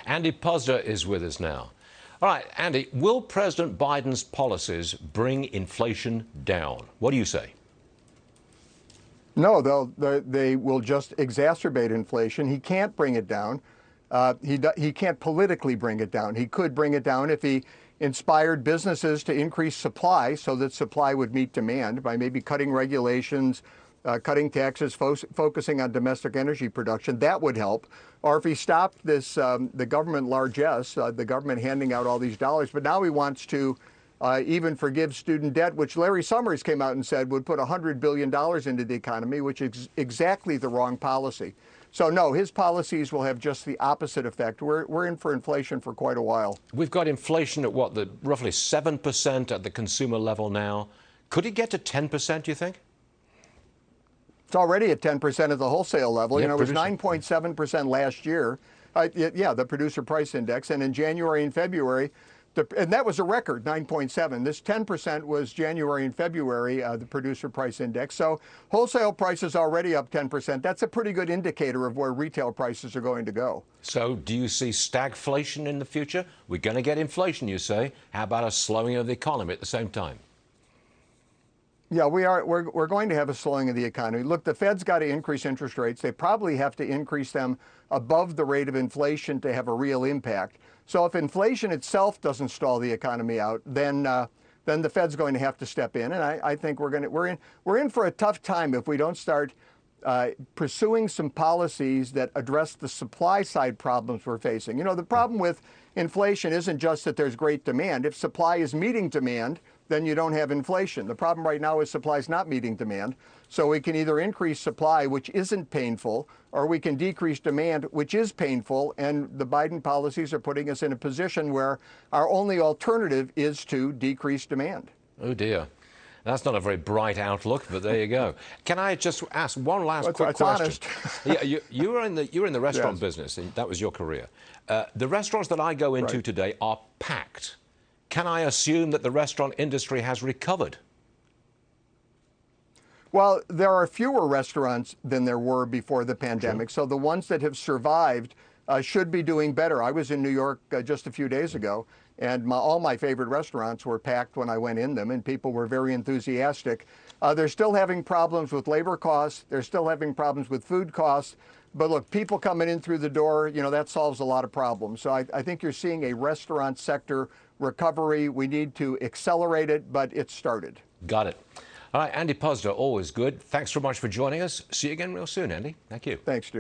Andy Puzder is with us now. All right, Andy, will President Biden's policies bring inflation down? What do you say? No, they will just exacerbate inflation. He can't bring it down. He can't politically bring it down. He could bring it down if he inspired businesses to increase supply so that supply would meet demand by maybe cutting regulations, cutting taxes, focusing on domestic energy production. That would help. Or if he stopped this, the government largesse, the government handing out all these dollars, but now he wants to even forgive student debt, which Larry Summers came out and said would put $100 billion into the economy, which is exactly the wrong policy. So no, his policies will have just the opposite effect. We're in for inflation for quite a while. We've got inflation at what, roughly 7% at the consumer level now. Could it get to 10%, do you think? It's already at 10% at the wholesale level. Yeah, it was 9.7% last year. The producer price index. And in January and February, and that was a record, 9.7. This 10% was January and February, the producer price index. So wholesale prices already up 10%. That's a pretty good indicator of where retail prices are going to go. So do you see stagflation in the future? We're going to get inflation, you say. How about a slowing of the economy at the same time? Yeah, we are. We're going to have a slowing of the economy. Look, the Fed's got to increase interest rates. They probably have to increase them above the rate of inflation to have a real impact. So if inflation itself doesn't stall the economy out, then the Fed's going to have to step in. And I think we're in for a tough time if we don't start pursuing some policies that address the supply side problems we're facing. The problem with inflation isn't just that there's great demand. If supply is meeting demand, then you don't have inflation. The problem right now is supply is not meeting demand. So we can either increase supply, which isn't painful, or we can decrease demand, which is painful. And the Biden policies are putting us in a position where our only alternative is to decrease demand. Oh, dear. That's not a very bright outlook, but there you go. Can I just ask one last quick question? Honest. Yeah, you were in the restaurant Yes. business, and that was your career. The restaurants that I go into today are packed. Can I assume that the restaurant industry has recovered? Well, there are fewer restaurants than there were before the pandemic. Sure. So the ones that have survived should be doing better. I was in New York just a few days ago, and all my favorite restaurants were packed when I went in them, and people were very enthusiastic. They're still having problems with labor costs. They're still having problems with food costs. But look, people coming in through the door, that solves a lot of problems. So I think you're seeing a restaurant sector recovery. We need to accelerate it, but it's started. Got it. All right, Andy Puzder, always good. Thanks so much for joining us. See you again real soon, Andy. Thank you. Thanks, Stu.